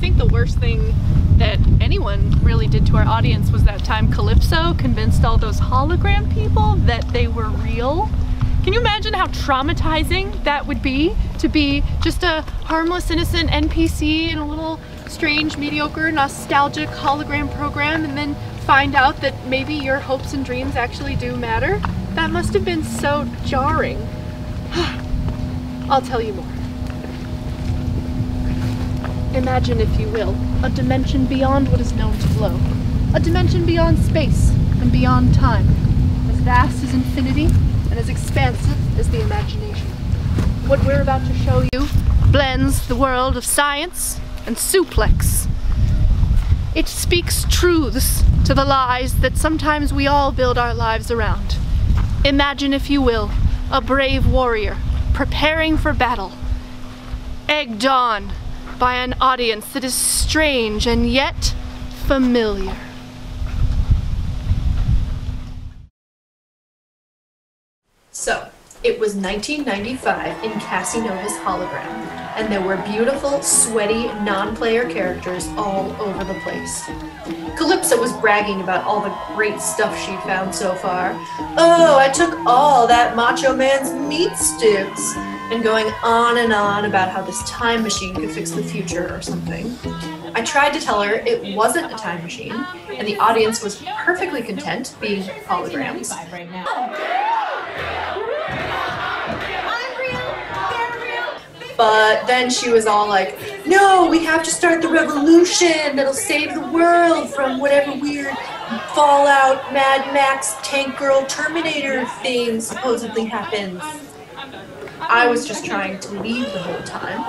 think the worst thing that anyone really did to our audience was that time Calypso convinced all those hologram people that they were real. Can you imagine how traumatizing that would be, to be just a harmless, innocent NPC in a little strange, mediocre, nostalgic hologram program, and then find out that maybe your hopes and dreams actually do matter? That must have been so jarring. I'll tell you more. Imagine, if you will, a dimension beyond what is known to BLOWW. A dimension beyond space and beyond time. As vast as infinity and as expansive as the imagination. What we're about to show you blends the world of science and suplex. It speaks truths to the lies that sometimes we all build our lives around. Imagine, if you will, a brave warrior preparing for battle, egged on by an audience that is strange and yet familiar. So, it was 1995 in Cassie Nova's hologram, and there were beautiful, sweaty, non-player characters all over the place. Calypso was bragging about all the great stuff she'd found so far. Oh, I took all that macho man's meat sticks! And going on about how this time machine could fix the future or something. I tried to tell her it wasn't a time machine, and the audience was perfectly content being holograms. But then she was all like, no, we have to start the revolution that'll save the world from whatever weird Fallout, Mad Max, Tank Girl, Terminator thing supposedly happens. I was just trying to leave the whole time,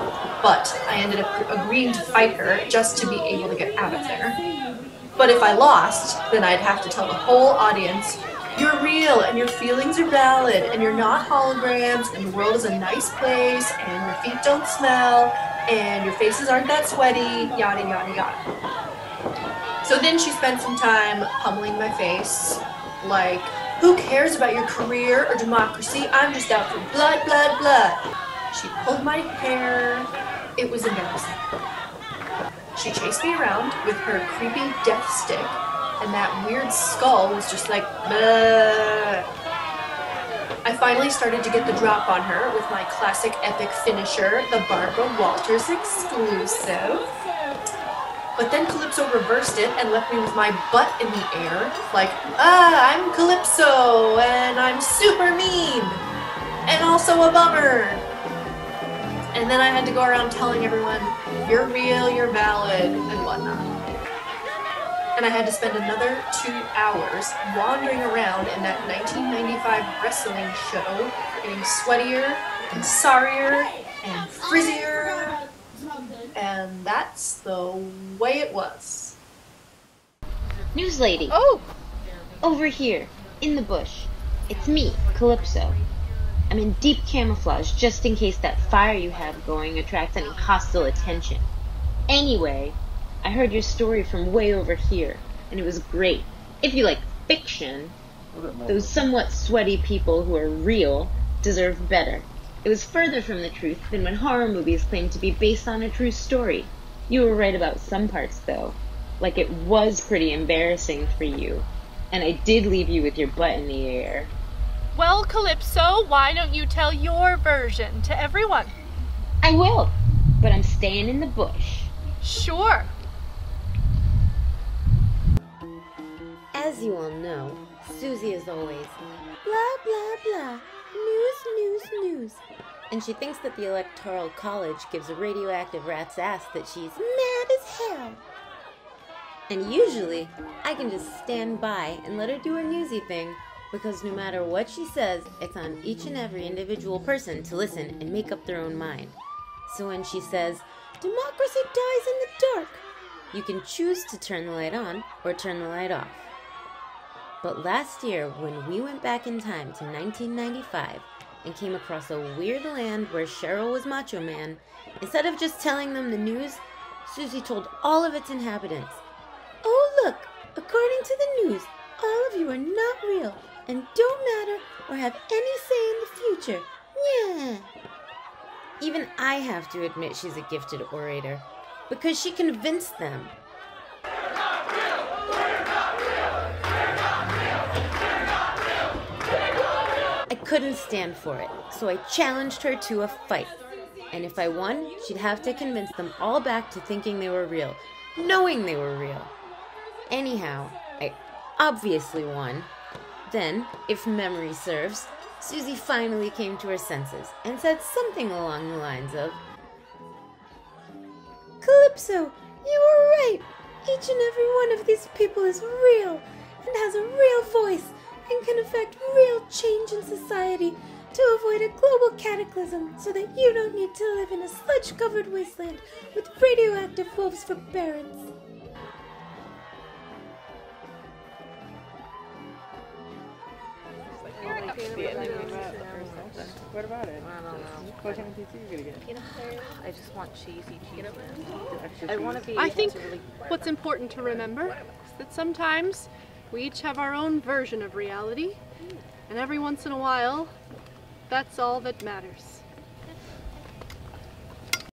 but I ended up agreeing to fight her just to be able to get out of there. But if I lost, then I'd have to tell the whole audience, you're real and your feelings are valid and you're not holograms and the world is a nice place and your feet don't smell and your faces aren't that sweaty, yada yada yada. So then she spent some time pummeling my face, like, who cares about your career or democracy? I'm just out for blood, blood, blood. She pulled my hair. It was embarrassing. She chased me around with her creepy death stick, and that weird skull was just like, bleh. I finally started to get the drop on her with my classic epic finisher, the Barbara Walters exclusive. But then Calypso reversed it and left me with my butt in the air, like, I'm Calypso, and I'm super mean, and also a bummer. And then I had to go around telling everyone, you're real, you're valid, and whatnot. And I had to spend another 2 hours wandering around in that 1995 wrestling show, getting sweatier, and sorrier, and frizzier. And that's the way it was. News lady. Oh! Over here, in the bush. It's me, Calypso. I'm in deep camouflage just in case that fire you have going attracts any hostile attention. Anyway, I heard your story from way over here, and it was great. If you like fiction, those somewhat sweaty people who are real deserve better. It was further from the truth than when horror movies claim to be based on a true story. You were right about some parts, though. Like, it was pretty embarrassing for you. And I did leave you with your butt in the air. Well, Calypso, why don't you tell your version to everyone? I will, but I'm staying in the bush. Sure. As you all know, Susie is always blah blah blah, news, news, news. And she thinks that the Electoral College gives a radioactive rat's ass that she's mad as hell. And usually, I can just stand by and let her do a newsy thing, because no matter what she says, it's on each and every individual person to listen and make up their own mind. So when she says, democracy dies in the dark, you can choose to turn the light on or turn the light off. But last year, when we went back in time to 1995 and came across a weird land where Cheryl was Macho Man, instead of just telling them the news, Susie told all of its inhabitants, oh look, according to the news, all of you are not real and don't matter or have any say in the future. Yeah. Even I have to admit she's a gifted orator. because she convinced them. I couldn't stand for it, so I challenged her to a fight. And if I won, she'd have to convince them all back to thinking they were real, knowing they were real. Anyhow, I obviously won. Then, if memory serves, Susie finally came to her senses and said something along the lines of, "Calypso, you were right. Each and every one of these people is real and has a real voice and can affect real change in society to avoid a global cataclysm so that you don't need to live in a sludge-covered wasteland with radioactive wolves for parents." What about it? I don't know. What kind of pizza are you gonna get? Peanut butter. I just want cheesy cheese. I want to be. I think what's important to remember is that sometimes we each have our own version of reality, and every once in a while, that's all that matters.